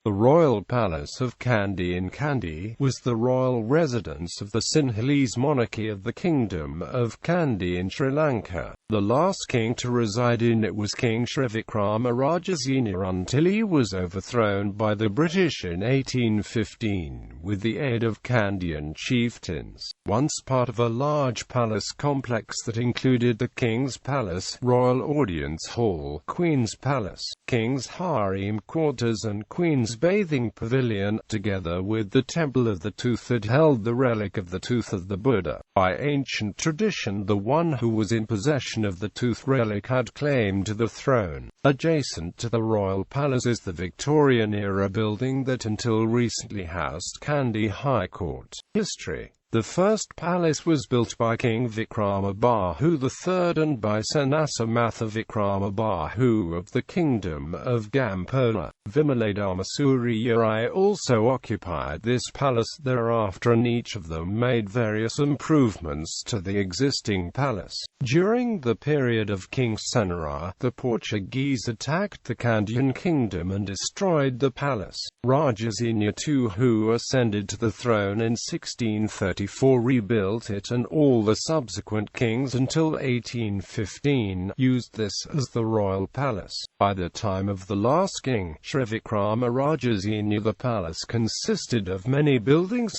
The Royal Palace of Kandy in Kandy was the royal residence of the Sinhalese monarchy of the Kingdom of Kandy in Sri Lanka. The last king to reside in it was King Sri Vikrama Rajasinha until he was overthrown by the British in 1815 with the aid of Kandian chieftains. Once part of a large palace complex that included the King's Palace, Royal Audience Hall, Queen's Palace, King's Harem quarters and Queen's Bathing Pavilion, together with the Temple of the Tooth that held the relic of the tooth of the Buddha. By ancient tradition, the one who was in possession of the Tooth Relic had claim to the throne. Adjacent to the Royal Palace is the Victorian-era building that until recently housed Kandy High Court. History. The first palace was built by King Vikrama.By III and by Senasa Matha Vikrama.By of the Kingdom of Gampola. Vimaladharmasuriya also occupied this palace thereafter, and each of them made various improvements to the existing palace. During the period of King Senara, the Portuguese attacked the Kandian kingdom and destroyed the palace. Rajasinha II, who ascended to the throne in 1634, rebuilt it, and all the subsequent kings until 1815 used this as the royal palace. By the time of the last king, Sri Vikrama Rajasinha, the palace consisted of many buildings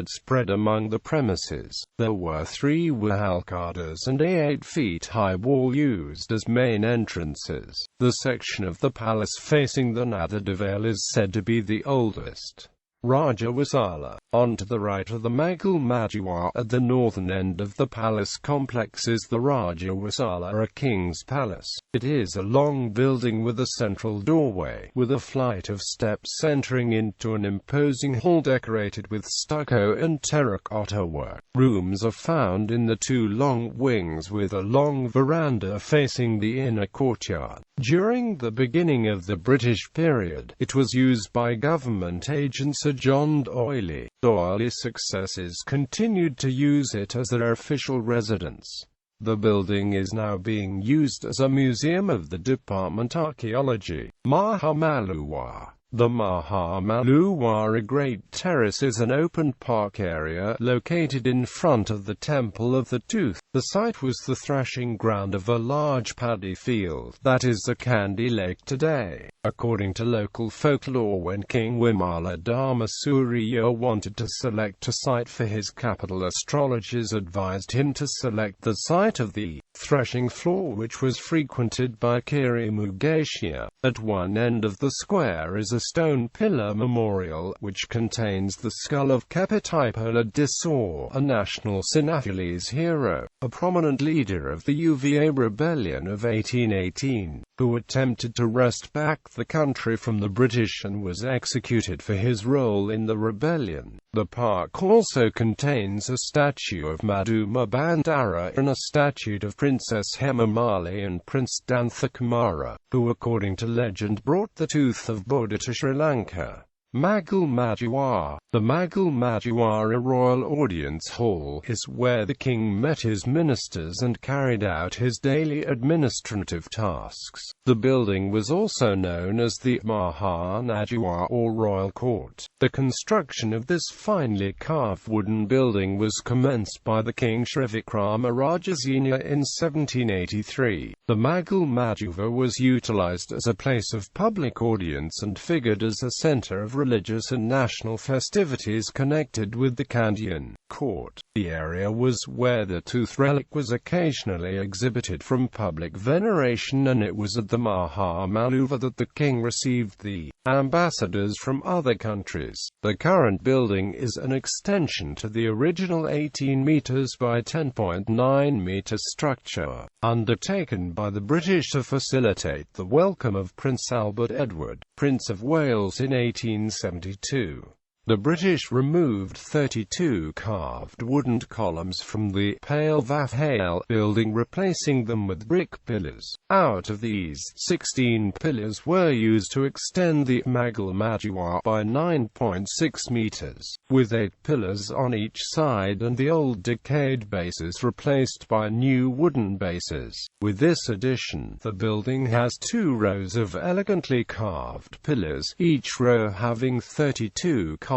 spread among the premises. There were 3 wahalkadas and a 8-feet-high wall used as main entrances. The section of the palace facing the Natha Vale is said to be the oldest. Rajawasala. On to the right of the Magal Majuwa, at the northern end of the palace complex, is the Rajawasala, or King's Palace. It is a long building with a central doorway, with a flight of steps entering into an imposing hall decorated with stucco and terracotta work. Rooms are found in the 2 long wings with a long veranda facing the inner courtyard. During the beginning of the British period, it was used by government agent Sir John Doyle. Doyle's successors continued to use it as their official residence. The building is now being used as a museum of the Department Archaeology. Mahamaluwa. The Mahamaluwa, a great terrace, is an open park area located in front of the Temple of the Tooth. The site was the thrashing ground of a large paddy field that is the Kandy Lake today. According to local folklore, when King Vimaladharmasuriya wanted to select a site for his capital, astrologers advised him to select the site of the threshing floor, which was frequented by Kirimugatia. At one end of the square is a stone pillar memorial, which contains the skull of Kapitipola Disor, a national Sinhalese hero, a prominent leader of the UVA rebellion of 1818, who attempted to wrest back the country from the British and was executed for his role in the rebellion. The park also contains a statue of Madhuma Bandara and a statue of Princess Hemamali and Prince Danthakumara, who according to legend brought the tooth of Buddha to Sri Lanka. Magal Majuwa. The Magal Majuwa, a royal audience hall, is where the king met his ministers and carried out his daily administrative tasks. The building was also known as the Mahanajuwa, or Royal Court. The construction of this finely carved wooden building was commenced by the King Sri Vikrama Rajasinha in 1783. The Magal Majuwa was utilized as a place of public audience and figured as a center of religious and national festivities connected with the Kandian court. The area was where the Tooth Relic was occasionally exhibited from public veneration, and it was at the Mahamaluva that the king received the ambassadors from other countries. The current building is an extension to the original 18 meters by 10.9 meter structure, undertaken by the British to facilitate the welcome of Prince Albert Edward, Prince of Wales, in 1872. The British removed 32 carved wooden columns from the Pavilion building, replacing them with brick pillars. Out of these, 16 pillars were used to extend the Magal Majuar by 9.6 meters, with 8 pillars on each side and the old decayed bases replaced by new wooden bases. With this addition, the building has 2 rows of elegantly carved pillars, each row having 32 columns.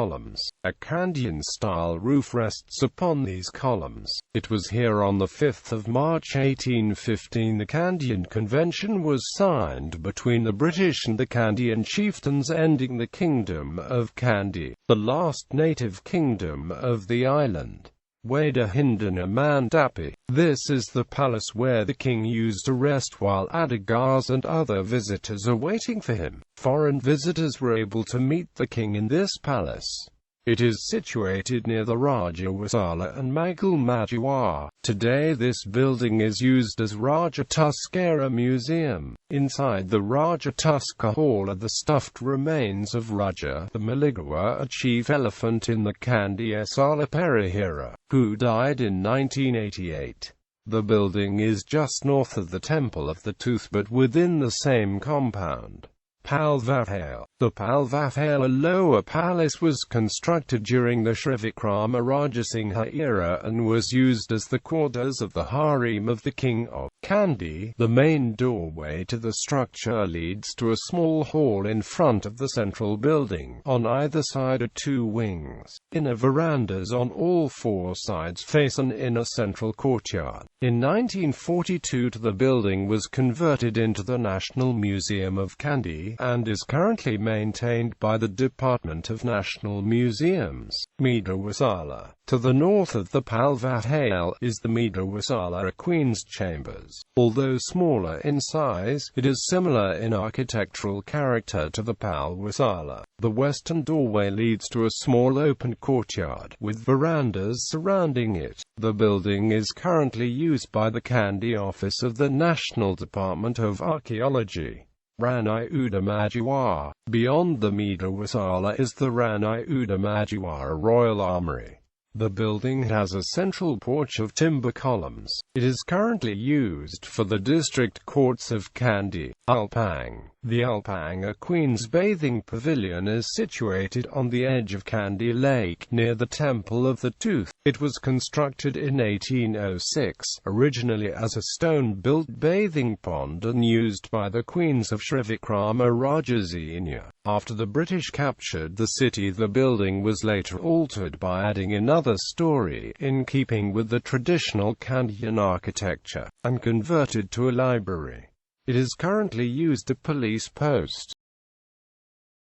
A Kandian-style roof rests upon these columns. It was here on the 5th of March 1815 the Kandian Convention was signed between the British and the Kandian chieftains, ending the Kingdom of Kandy, the last native kingdom of the island. Wada Hindana Mandapi. This is the palace where the king used to rest while Adigas and other visitors are waiting for him. Foreign visitors were able to meet the king in this palace. It is situated near the Rajawasala and Magal Majuar. Today this building is used as Rajatuskara Museum. Inside the Rajatuska Hall are the stuffed remains of Raja the Maligawa, a chief elephant in the Kandy Esala Perihira, who died in 1988. The building is just north of the Temple of the Tooth but within the same compound. Pavilion. The Pavilion, a lower palace, was constructed during the Sri Vikrama Rajasinha era and was used as the quarters of the Harem of the King of Kandy. The main doorway to the structure leads to a small hall in front of the central building. On either side are 2 wings. Inner verandas on all 4 sides face an inner central courtyard. In 1942 the building was converted into the National Museum of Kandy, and is currently maintained by the Department of National Museums. Medawasala. To the north of the Pavilion is the Medawasala, a Queen's Chambers. Although smaller in size, it is similar in architectural character to the Pavilion. The western doorway leads to a small open courtyard, with verandas surrounding it. The building is currently used by the Kandy office of the National Department of Archaeology. Ranai Uda Majuar. Beyond the Medawasala is the Ranai Uda Majuar Royal Armoury. The building has a central porch of timber columns. It is currently used for the district courts of Kandy. Alpang. The Alpang, a Queen's bathing pavilion, is situated on the edge of Kandy Lake, near the Temple of the Tooth. It was constructed in 1806, originally as a stone-built bathing pond and used by the Queens of Sri Vikrama Rajasinha. After the British captured the city, the building was later altered by adding another story, in keeping with the traditional Kandian architecture, and converted to a library. It is currently used as a police post.